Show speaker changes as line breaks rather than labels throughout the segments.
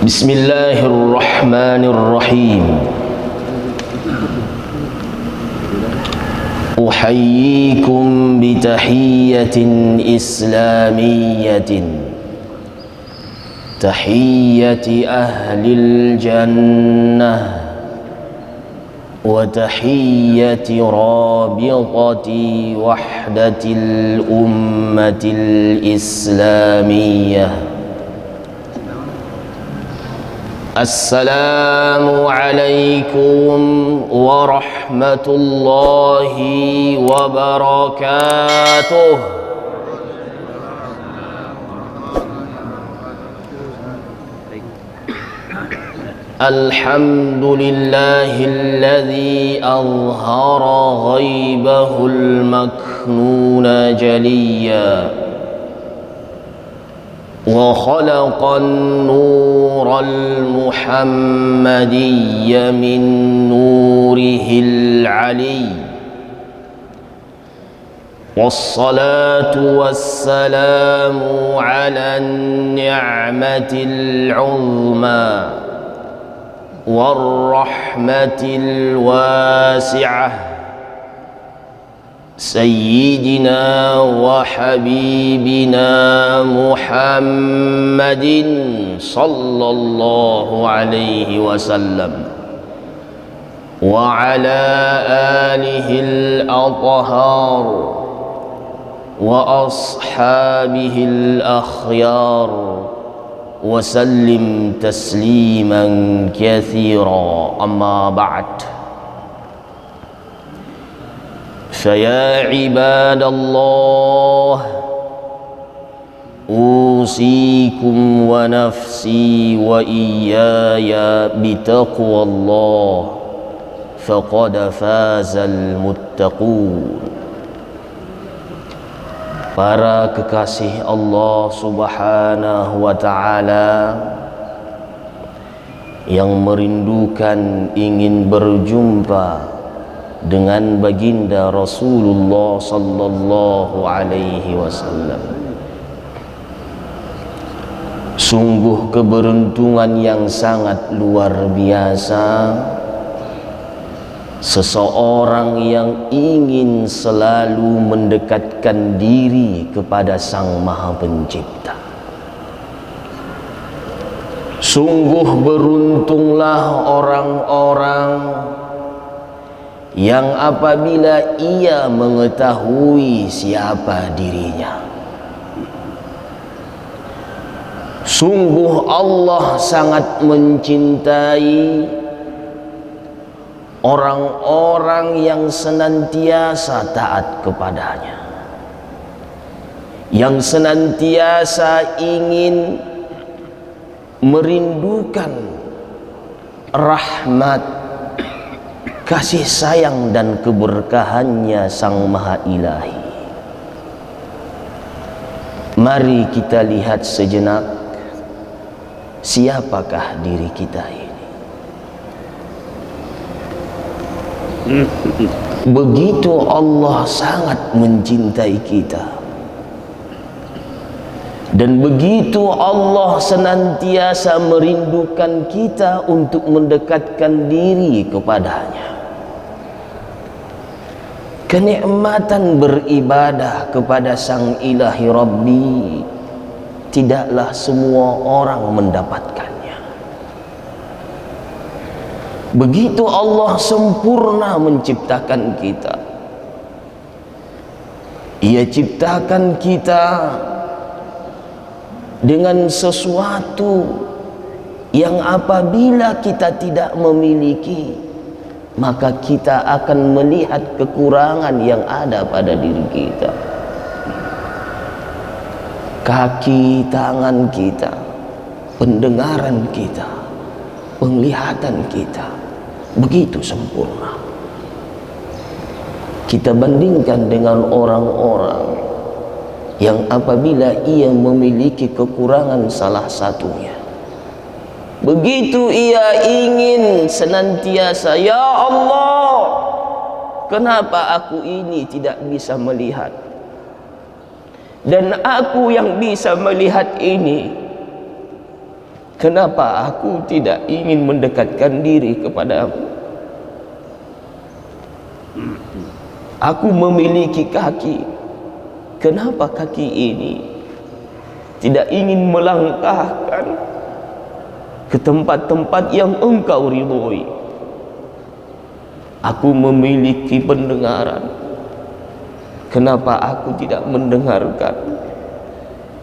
بسم الله الرحمن الرحيم. أحييكم بتحية إسلامية، تحية أهل الجنة وتحية رابطة وحدة الأمة الإسلامية. السلام عليكم ورحمة الله وبركاته. الحمد لله الذي أظهر غيبه المكنون جليا، وخلق النور المحمدي من نوره العلي، والصلاة والسلام على النعمة العظمى والرحمة الواسعة سيدنا وحبيبنا محمد صلى الله عليه وسلم، وعلى آله الأطهار وأصحابه الأخيار، وسلم تسليما كثيرا. أما بعد، فيا عباد الله، أوصيكم ونفسي وإياي بتقوى الله، فقد فاز المتقون. Para kekasih Allah Subhanahu wa Ta'ala yang merindukan ingin berjumpa dengan baginda Rasulullah sallallahu alaihi wasallam, sungguh keberuntungan yang sangat luar biasa seseorang yang ingin selalu mendekatkan diri kepada Sang Maha Pencipta. Sungguh beruntunglah orang-orang yang apabila ia mengetahui siapa dirinya. Sungguh Allah sangat mencintai orang-orang yang senantiasa taat kepadanya, yang senantiasa ingin merindukan rahmat, kasih sayang dan keberkahannya Sang Maha Ilahi. Mari kita lihat sejenak, siapakah diri kita ini? Begitu Allah sangat mencintai kita, dan begitu Allah senantiasa merindukan kita untuk mendekatkan diri kepadanya. Kenikmatan beribadah kepada Sang Ilahi Rabbi tidaklah semua orang mendapatkannya. Begitu Allah sempurna menciptakan kita, Ia ciptakan kita dengan sesuatu yang apabila kita tidak memiliki, maka kita akan melihat kekurangan yang ada pada diri kita. Kaki, tangan kita, pendengaran kita, penglihatan kita begitu sempurna. Kita bandingkan dengan orang-orang yang apabila ia memiliki kekurangan salah satunya, begitu ia ingin senantiasa, ya Allah, kenapa aku ini tidak bisa melihat? Dan aku yang bisa melihat ini kenapa aku tidak ingin mendekatkan diri kepadamu? Aku memiliki kaki, kenapa kaki ini tidak ingin melangkahkan ke tempat-tempat yang engkau ridhoi? Aku memiliki pendengaran, kenapa aku tidak mendengarkan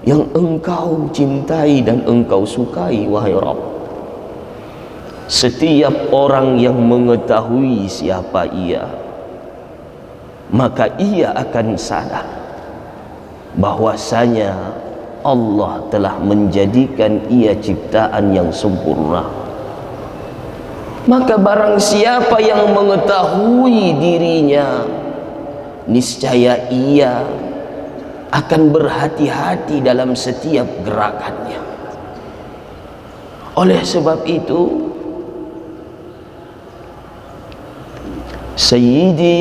yang engkau cintai dan engkau sukai, wahai Rabb? Setiap orang yang mengetahui siapa ia, maka ia akan sadar bahwasanya Allah telah menjadikan ia ciptaan yang sempurna. Maka barang siapa yang mengetahui dirinya, niscaya ia akan berhati-hati dalam setiap gerakannya. Oleh sebab itu, Sayyidi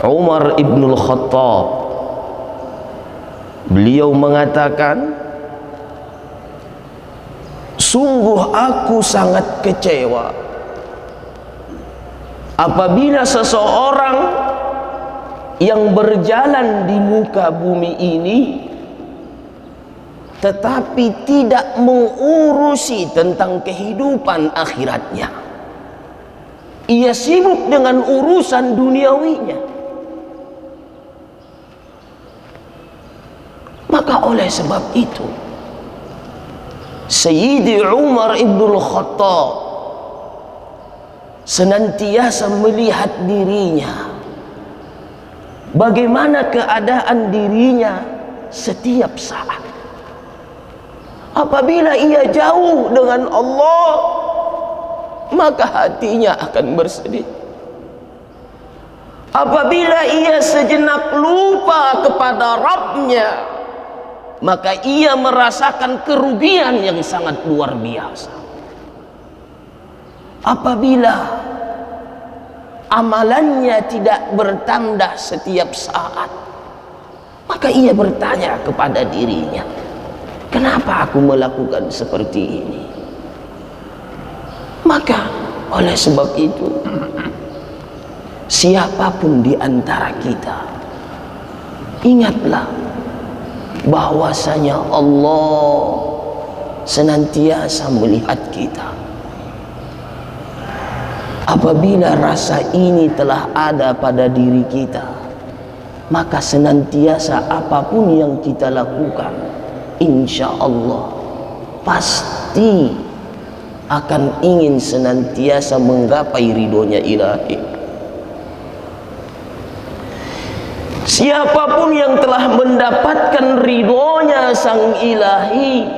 Umar ibn al-Khattab, beliau mengatakan, sungguh aku sangat kecewa apabila seseorang yang berjalan di muka bumi ini tetapi tidak mengurusi tentang kehidupan akhiratnya. Ia sibuk dengan urusan duniawinya. Maka oleh sebab itu, Sayyidi Umar ibn al-Khattab senantiasa melihat dirinya, bagaimana keadaan dirinya setiap saat. Apabila ia jauh dengan Allah, maka hatinya akan bersedih. Apabila ia sejenak lupa kepada Rabbnya, maka ia merasakan kerugian yang sangat luar biasa. Apabila amalannya tidak bertambah setiap saat, maka ia bertanya kepada dirinya, kenapa aku melakukan seperti ini? Maka oleh sebab itu, siapapun di antara kita, ingatlah bahwasanya Allah senantiasa melihat kita. Apabila rasa ini telah ada pada diri kita, maka senantiasa apapun yang kita lakukan, insya Allah pasti akan ingin senantiasa menggapai ridhonya ilahi. Siapapun yang telah mendapatkan ridhonya sang ilahi,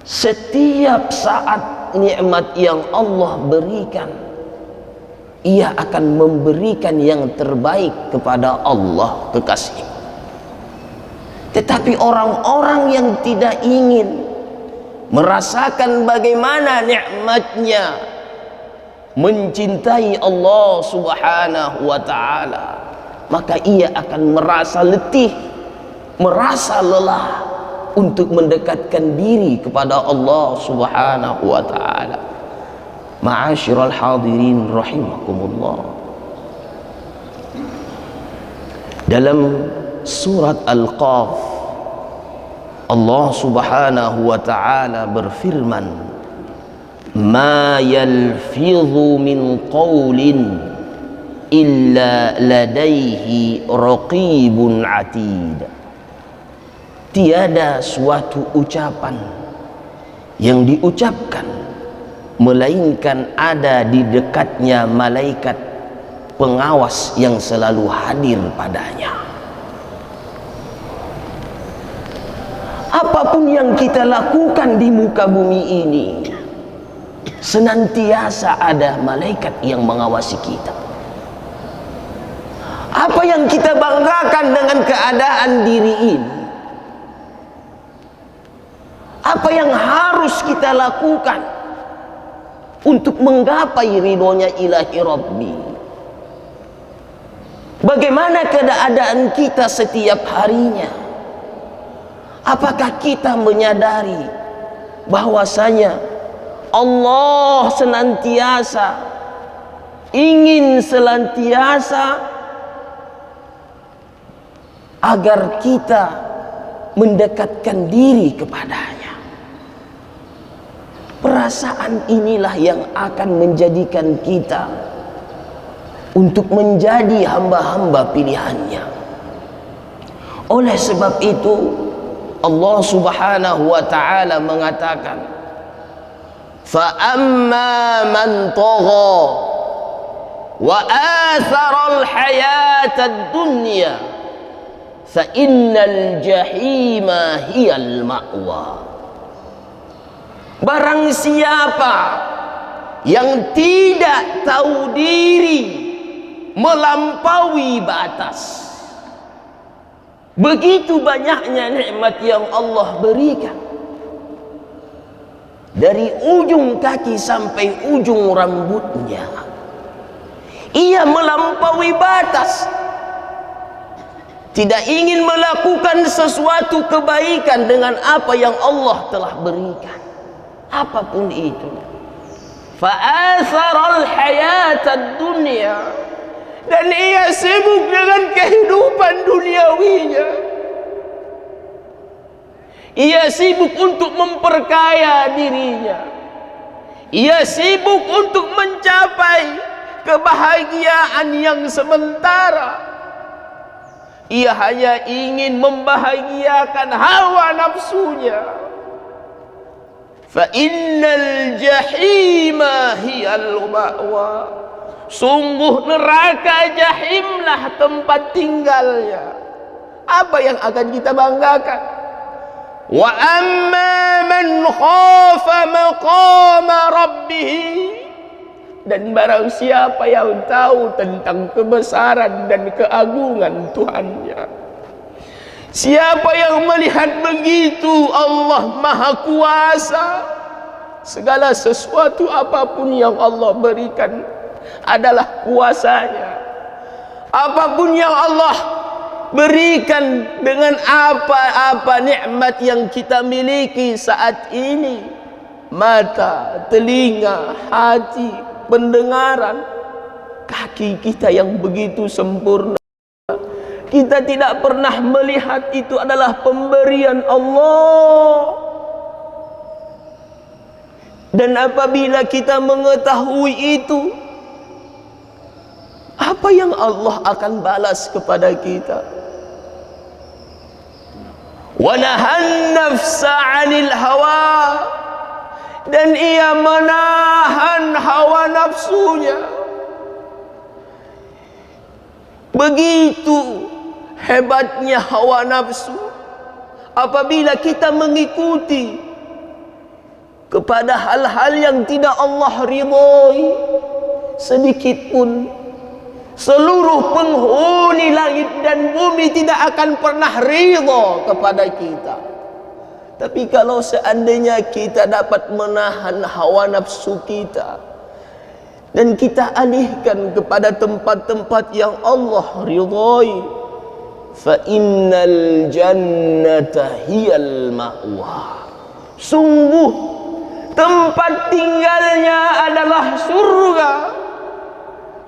setiap saat nikmat yang Allah berikan, ia akan memberikan yang terbaik kepada Allah kekasih. Tetapi orang-orang yang tidak ingin merasakan bagaimana nikmatnya mencintai Allah Subhanahu wa ta'ala, maka ia akan merasa letih, merasa lelah untuk mendekatkan diri kepada Allah Subhanahu wa ta'ala. Ma'asyiral hadirin rahimakumullah, dalam surat Al-Qaf, Allah Subhanahu wa ta'ala berfirman, ma yalfidhu min qawlin illa ladaihi raqibun atid. Tiada suatu ucapan yang diucapkan melainkan ada di dekatnya malaikat pengawas yang selalu hadir padanya. Apapun yang kita lakukan di muka bumi ini, senantiasa ada malaikat yang mengawasi kita. Apa yang kita banggakan dengan keadaan diri ini, apa yang harus kita lakukan untuk menggapai ridhonya ilahi Rabbi, Bagaimana keadaan kita setiap harinya? Apakah kita menyadari bahwasanya Allah senantiasa ingin agar kita mendekatkan diri kepadanya? Perasaan inilah yang akan menjadikan kita untuk menjadi hamba-hamba pilihannya. Oleh sebab itu Allah Subhanahu wa ta'ala mengatakan, fa amma man tagha wa athara al-hayata ad-dunya fa innal jahima hiyal ma'wa. Barang siapa yang tidak tahu diri, melampaui batas, begitu banyaknya nikmat yang Allah berikan, dari ujung kaki sampai ujung rambutnya, ia melampaui batas, tidak ingin melakukan sesuatu kebaikan dengan apa yang Allah telah berikan, apapun itu. Fa'atharal hayatad dunya, dan ia sibuk dengan kehidupan duniawinya. Ia sibuk untuk memperkaya dirinya. Ia sibuk untuk mencapai kebahagiaan yang sementara. Ia hanya ingin membahagiakan hawa nafsunya. Fa innal jahima hiyal ma'wa, sungguh neraka jahimlah tempat tinggalnya. Apa yang akan kita banggakan? Wa amma man khafa maqama rabbih, dan barang siapa yang tahu tentang kebesaran dan keagungan Tuhannya, siapa yang melihat begitu Allah Maha Kuasa, segala sesuatu apapun yang Allah berikan adalah kuasanya. Apapun yang Allah berikan, dengan apa-apa nikmat yang kita miliki saat ini, mata, telinga, hati, pendengaran, kaki kita yang begitu sempurna, kita tidak pernah melihat itu adalah pemberian Allah. Dan apabila kita mengetahui itu, apa yang Allah akan balas kepada kita? Wa nahan nafsa 'anil hawa, dan ia menahan hawa nafsunya. Begitu hebatnya hawa nafsu apabila kita mengikuti kepada hal-hal yang tidak Allah ridhoi sedikit pun, seluruh penghuni langit dan bumi tidak akan pernah ridha kepada kita. Tapi kalau seandainya kita dapat menahan hawa nafsu kita dan kita alihkan kepada tempat-tempat yang Allah ridhoi, fa innal jannata hiyal ma'wa, sungguh tempat tinggalnya adalah surga.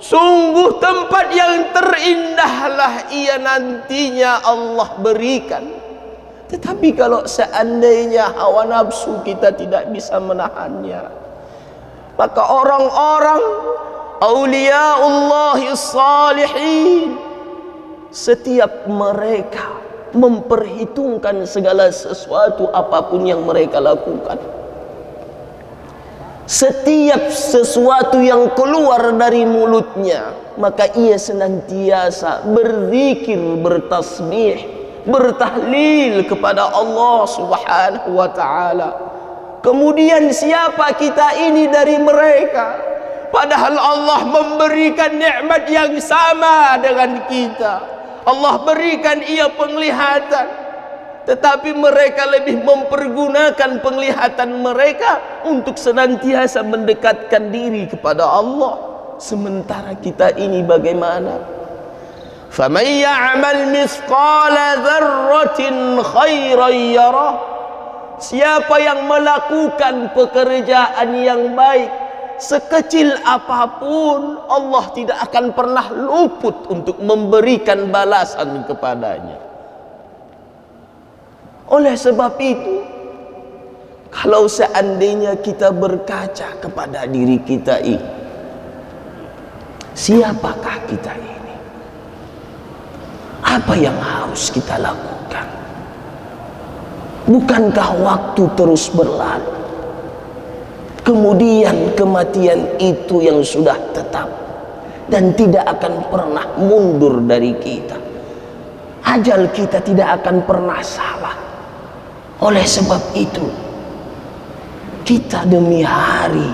Sungguh tempat yang terindahlah ia nantinya Allah berikan. Tetapi kalau seandainya hawa nafsu kita tidak bisa menahannya, maka orang-orang auliaullahi salihin, setiap mereka memperhitungkan segala sesuatu apapun yang mereka lakukan. Setiap sesuatu yang keluar dari mulutnya, maka ia senantiasa berzikir, bertasbih, bertahlil kepada Allah Subhanahu wa ta'ala. Kemudian siapa kita ini dari mereka? Padahal Allah memberikan nikmat yang sama dengan kita. Allah berikan ia penglihatan, tetapi mereka lebih mempergunakan penglihatan mereka untuk senantiasa mendekatkan diri kepada Allah. Sementara kita ini bagaimana? faman ya'mal mithqala dzarratin khairan yarah. Siapa yang melakukan pekerjaan yang baik sekecil apapun, Allah tidak akan pernah luput untuk memberikan balasan kepadanya. Oleh sebab itu, kalau seandainya kita berkaca kepada diri kita ini, siapakah kita ini? Apa yang harus kita lakukan? Bukankah waktu terus berlalu? Kemudian kematian itu yang sudah tetap dan tidak akan pernah mundur dari kita. Ajal kita tidak akan pernah salah. Oleh sebab itu, kita demi hari,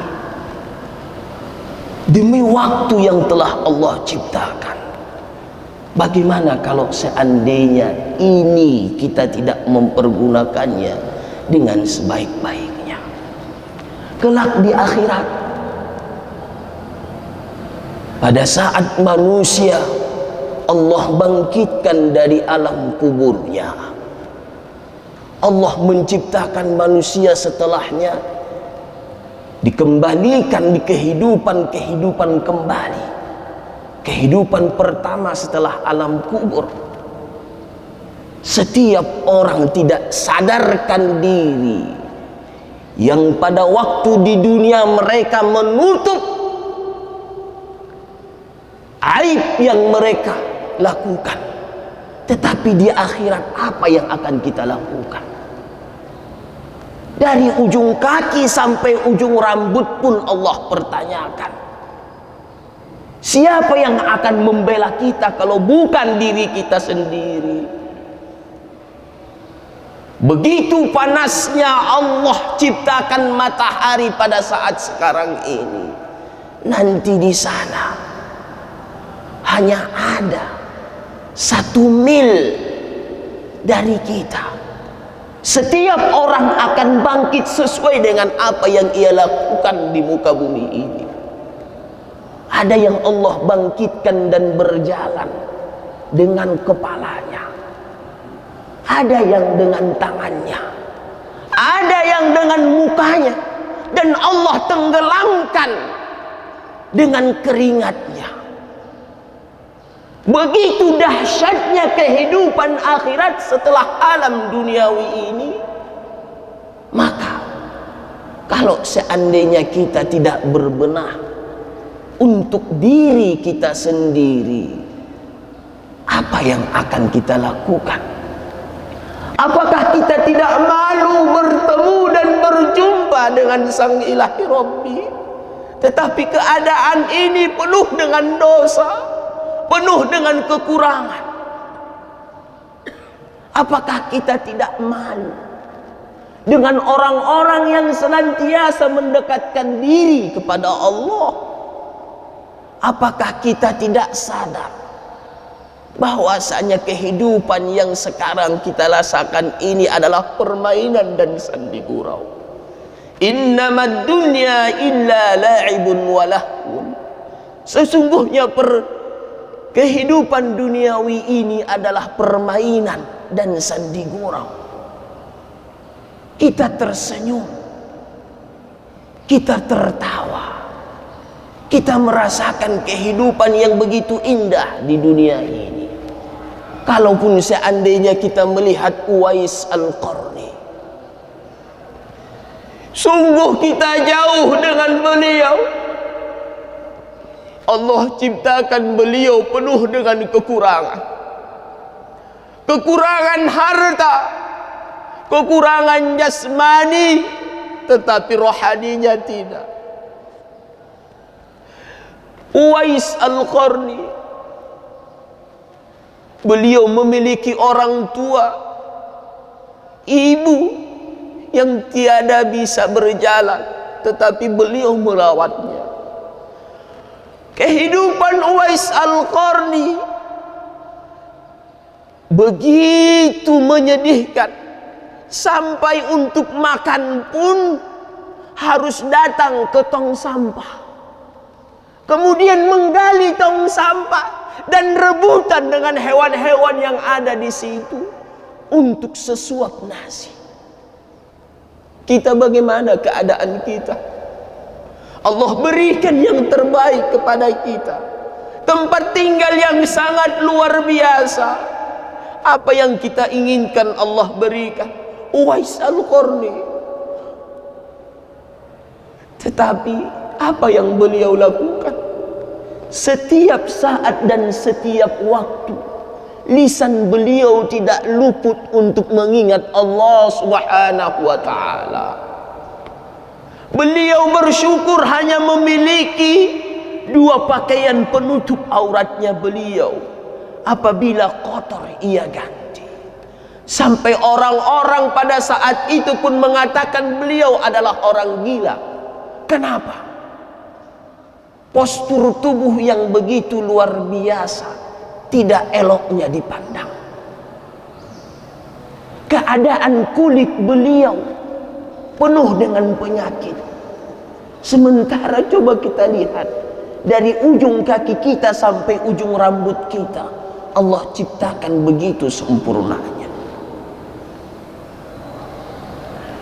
demi waktu yang telah Allah ciptakan, bagaimana kalau seandainya ini kita tidak mempergunakannya dengan sebaik-baiknya? Kelak di akhirat, pada saat manusia Allah bangkitkan dari alam kuburnya, Allah menciptakan manusia setelahnya, dikembalikan di kehidupan kembali, kehidupan pertama setelah alam kubur. Setiap orang tidak sadarkan diri yang pada waktu di dunia mereka menutup aib yang mereka lakukan, tetapi di akhirat apa yang akan kita lakukan? Dari ujung kaki sampai ujung rambut pun Allah pertanyakan. Siapa yang akan membela kita kalau bukan diri kita sendiri? Begitu panasnya Allah ciptakan matahari pada saat sekarang ini. Nanti di sana hanya ada 1 mil dari kita. Setiap orang akan bangkit sesuai dengan apa yang ia lakukan di muka bumi ini. Ada yang Allah bangkitkan dan berjalan dengan kepalanya, ada yang dengan tangannya, ada yang dengan mukanya, dan Allah tenggelamkan dengan keringatnya. Begitu dahsyatnya kehidupan akhirat setelah alam duniawi ini. Maka kalau seandainya kita tidak berbenah untuk diri kita sendiri, apa yang akan kita lakukan? Apakah kita tidak malu bertemu dan berjumpa dengan Sang Ilahi Rabbi? Tetapi keadaan ini penuh dengan dosa, penuh dengan kekurangan. Apakah kita tidak malu dengan orang-orang yang senantiasa mendekatkan diri kepada Allah? Apakah kita tidak sadar bahwasanya kehidupan yang sekarang kita rasakan ini adalah permainan dan sandi gurau? Innamad dunya illa la'ibun wa lahwun. Sesungguhnya kehidupan duniawi ini adalah permainan dan sandi gurau. Kita tersenyum, kita tertawa, kita merasakan kehidupan yang begitu indah di dunia ini. Kalaupun seandainya kita melihat Uwais Al-Qarni, sungguh kita jauh dengan beliau. Allah ciptakan beliau penuh dengan kekurangan. Kekurangan harta, kekurangan jasmani, tetapi rohaninya tidak. Uwais Al-Qarni, beliau memiliki orang tua, ibu yang tiada bisa berjalan, tetapi beliau merawatnya. Kehidupan Uwais Al-Qarni begitu menyedihkan, sampai untuk makan pun harus datang ke tong sampah, kemudian menggali tong sampah dan rebutan dengan hewan-hewan yang ada di situ untuk sesuap nasi. Kita bagaimana keadaan kita? Allah berikan yang terbaik kepada kita, tempat tinggal yang sangat luar biasa. Apa yang kita inginkan Allah berikan. Uwais Al-Qarni. Tetapi apa yang beliau lakukan? Setiap saat dan setiap waktu lisan beliau tidak luput untuk mengingat Allah Subhanahu wa ta'ala. Beliau bersyukur hanya memiliki 2 pakaian penutup auratnya beliau. Apabila kotor ia ganti. Sampai orang-orang pada saat itu pun mengatakan beliau adalah orang gila. Kenapa? Postur tubuh yang begitu luar biasa tidak eloknya dipandang. Keadaan kulit beliau penuh dengan penyakit. Sementara coba kita lihat dari ujung kaki kita sampai ujung rambut kita, Allah ciptakan begitu sempurnanya.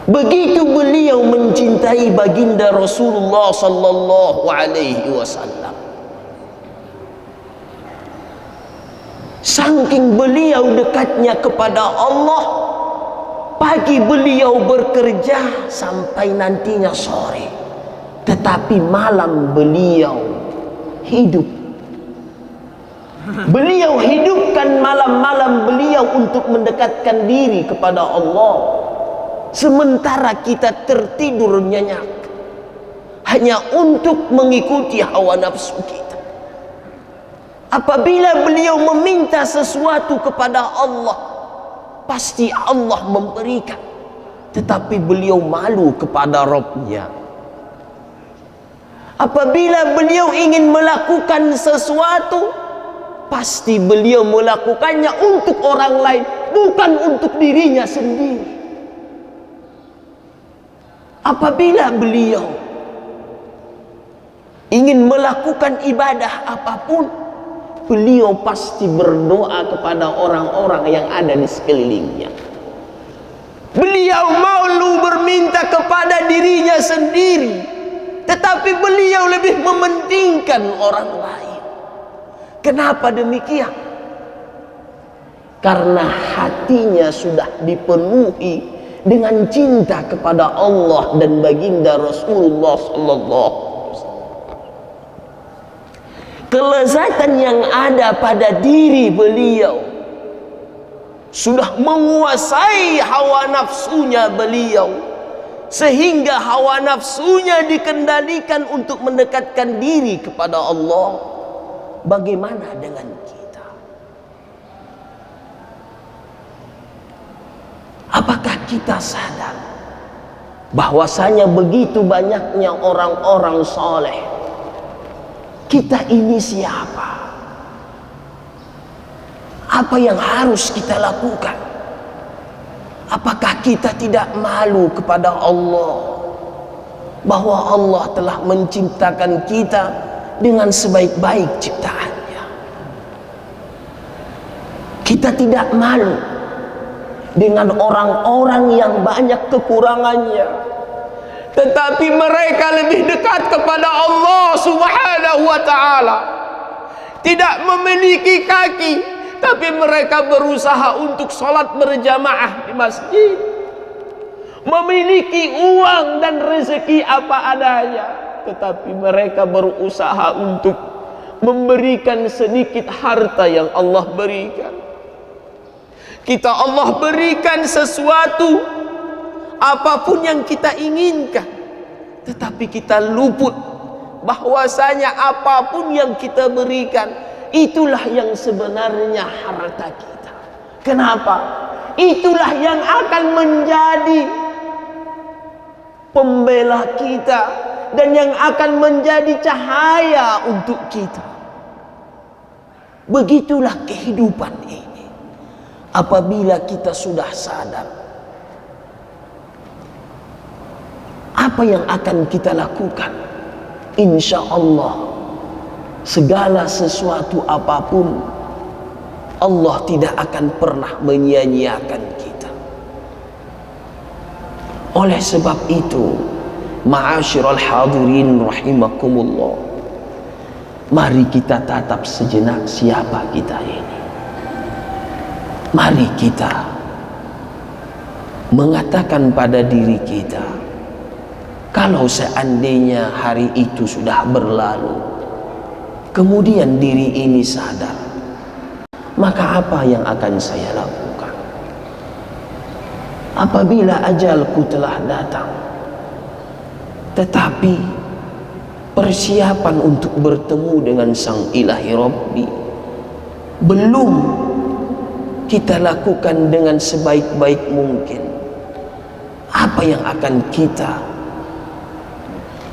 Begitu beliau mencintai baginda Rasulullah sallallahu alaihi wasallam. Saking beliau dekatnya kepada Allah, pagi beliau bekerja sampai nantinya sore, tetapi malam beliau hidup. Beliau hidupkan malam-malam beliau untuk mendekatkan diri kepada Allah. Sementara kita tertidur nyenyak hanya untuk mengikuti hawa nafsu kita. Apabila beliau meminta sesuatu kepada Allah, pasti Allah memberikan. Tetapi beliau malu kepada Rabb-Nya. Apabila beliau ingin melakukan sesuatu, pasti beliau melakukannya untuk orang lain, bukan untuk dirinya sendiri. Apabila beliau ingin melakukan ibadah apapun, beliau pasti berdoa kepada orang-orang yang ada di sekelilingnya. Beliau malu berminta kepada dirinya sendiri, tetapi beliau lebih mementingkan orang lain. Kenapa demikian? Karena hatinya sudah dipenuhi dengan cinta kepada Allah dan baginda Rasulullah sallallahu alaihi wasallam. Kelezatan yang ada pada diri beliau sudah menguasai hawa nafsunya beliau, sehingga hawa nafsunya dikendalikan untuk mendekatkan diri kepada Allah. Bagaimana dengan kita? Apakah kita sadar bahwasanya begitu banyaknya orang-orang soleh? Kita ini siapa? Apa yang harus kita lakukan? Apakah kita tidak malu kepada Allah bahwa Allah telah menciptakan kita dengan sebaik-baik ciptaannya? Kita tidak malu dengan orang-orang yang banyak kekurangannya, tetapi mereka lebih dekat kepada Allah Subhanahu wa ta'ala. Tidak memiliki kaki, tapi mereka berusaha untuk sholat berjamaah di masjid. Memiliki uang dan rezeki apa adanya, tetapi mereka berusaha untuk memberikan sedikit harta yang Allah berikan. Kita Allah berikan sesuatu, apapun yang kita inginkan, tetapi kita luput bahwasanya apapun yang kita berikan, itulah yang sebenarnya harta kita. Kenapa? Itulah yang akan menjadi pembela kita dan yang akan menjadi cahaya untuk kita. Begitulah kehidupan ini. Apabila kita sudah sadar, apa yang akan kita lakukan? Insya Allah segala sesuatu apapun, Allah tidak akan pernah menyia-nyiakan kita. Oleh sebab itu, ma'asyiral hadirin rahimakumullah, mari kita tatap sejenak siapa kita ini. Mari kita mengatakan pada diri kita, kalau seandainya hari itu sudah berlalu, kemudian diri ini sadar, maka apa yang akan saya lakukan? Apabila ajalku telah datang, tetapi persiapan untuk bertemu dengan Sang Ilahi Rabbi belum kita lakukan dengan sebaik-baik mungkin, apa yang akan kita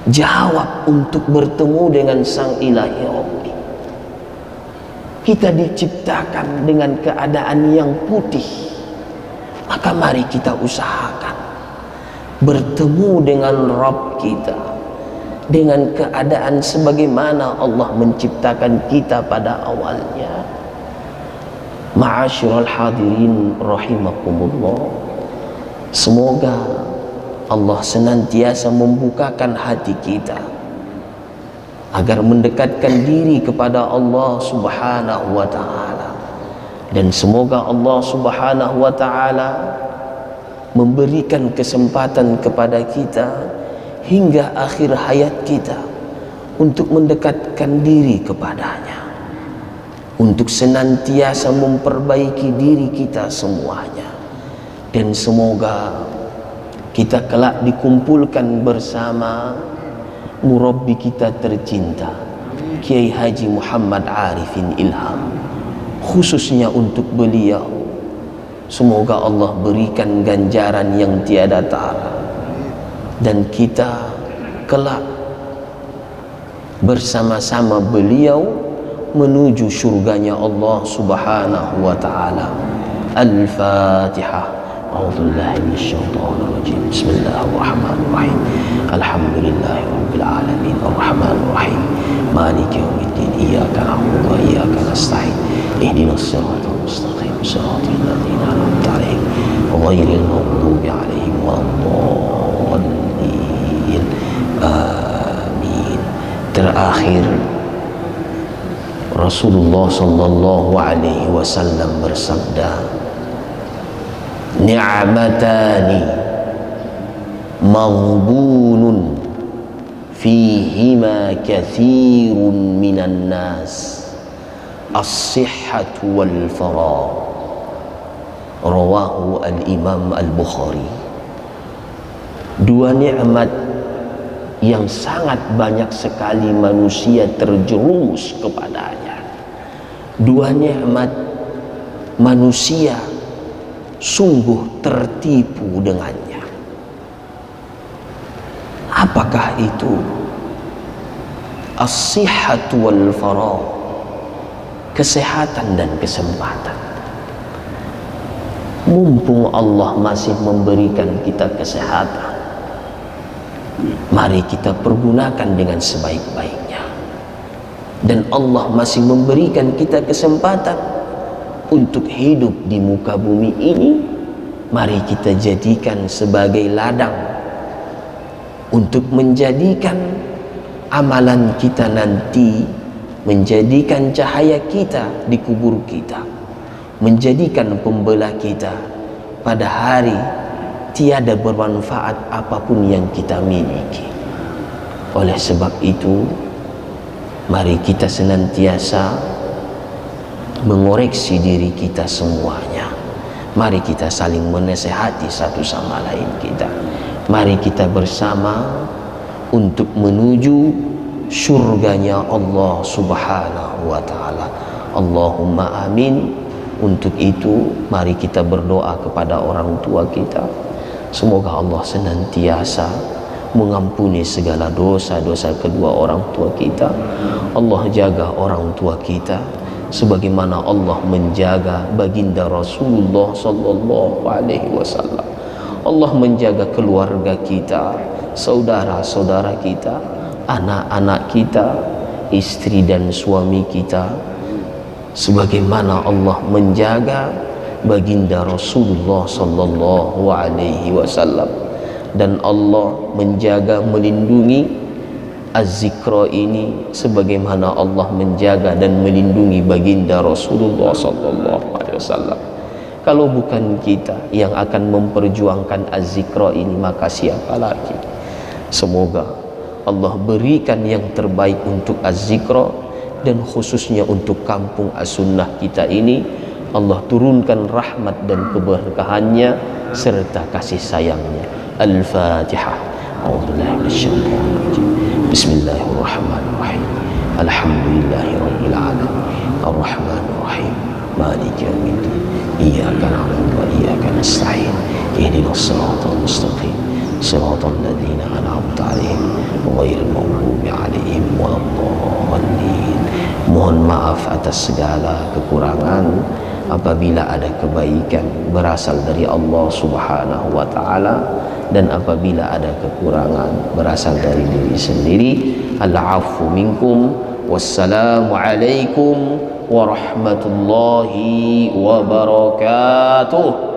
jawab untuk bertemu dengan Sang Ilahi Rabbi? Kita diciptakan dengan keadaan yang putih, maka mari kita usahakan bertemu dengan Rabb kita dengan keadaan sebagaimana Allah menciptakan kita pada awalnya. Ma'asyiral hadirin rahimakumullah, semoga Allah senantiasa membukakan hati kita agar mendekatkan diri kepada Allah Subhanahu wa ta'ala, dan semoga Allah Subhanahu wa ta'ala memberikan kesempatan kepada kita hingga akhir hayat kita untuk mendekatkan diri kepadanya, untuk senantiasa memperbaiki diri kita semuanya. Dan semoga kita kelak dikumpulkan bersama murabbi kita tercinta, Kiai Haji Muhammad Arifin Ilham. Khususnya untuk beliau, semoga Allah berikan ganjaran yang tiada tara, dan kita kelak bersama-sama beliau menuju surganya Allah Subhanahu wa ta'ala. Al-Fatihah. A'udzubillahi minasyaitonirrajim. Bismillahirrahmanirrahim. Alhamdulillahirabbil alamin arrahmanir rahim maliki yaumiddin iyyaka na'budu wa iyyaka nasta'in ihdinas siratal mustaqim siratal ladzina an'amta 'alaihim ghairil maghdubi 'alaihim waladdallin. Amin. Terakhir, Rasulullah sallallahu alaihi wasallam bersabda, ni'matani maghbunun fihima katsirun minan nas, as-sihhatu wal faragh. Rawahu al-Imam al-Bukhari. Dua nikmat yang sangat banyak sekali manusia terjerumus kepadanya. Dua nikmat manusia sungguh tertipu dengannya. Apakah itu? As-sihhatu wal faragh, kesehatan dan kesempatan. Mumpung Allah masih memberikan kita kesehatan, mari kita pergunakan dengan sebaik-baiknya. Dan Allah masih memberikan kita kesempatan untuk hidup di muka bumi ini, mari kita jadikan sebagai ladang untuk menjadikan amalan kita nanti, menjadikan cahaya kita di kubur kita, menjadikan pembelah kita pada hari tiada bermanfaat apapun yang kita miliki. Oleh sebab itu, mari kita senantiasa mengoreksi diri kita semuanya. Mari kita saling menasehati satu sama lain kita. Mari kita bersama untuk menuju surganya Allah Subhanahu wa ta'ala. Allahumma amin. Untuk itu mari kita berdoa kepada orang tua kita, semoga Allah senantiasa mengampuni segala dosa-dosa kedua orang tua kita. Allah jaga orang tua kita sebagaimana Allah menjaga baginda Rasulullah sallallahu alaihi wasallam. Allah menjaga keluarga kita, saudara-saudara kita, anak-anak kita, istri dan suami kita, sebagaimana Allah menjaga baginda Rasulullah sallallahu alaihi wasallam, dan Allah menjaga melindungi Az-Zikra ini sebagaimana Allah menjaga dan melindungi baginda Rasulullah sallallahu alaihi wasallam. Kalau bukan kita yang akan memperjuangkan Az-Zikra ini, maka siapa lagi? Semoga Allah berikan yang terbaik untuk Az-Zikra, dan khususnya untuk kampung As-Sunnah kita ini. Allah turunkan rahmat dan keberkahannya serta kasih sayangnya. Al-Fatihah. A'udzubillahi minasyaitonir rajim. Bismillahirrahmanirrahim. Alhamdulillahirabbil alamin. Arrahmanir rahim. Maliki yaumiddin. Iyyaka na'budu wa iyyaka nasta'in. Ihdinas siratal mustaqim. Siratal ladzina an'amta 'alaihim ghairil maghdubi 'alaihim waladdallin. Mohon maaf atas segala kekurangan. Apabila ada kebaikan berasal dari Allah Subhanahu wa taala, dan apabila ada kekurangan berasal dari diri sendiri. Al-'afwu minkum. Wassalamu alaikum warahmatullahi wabarakatuh.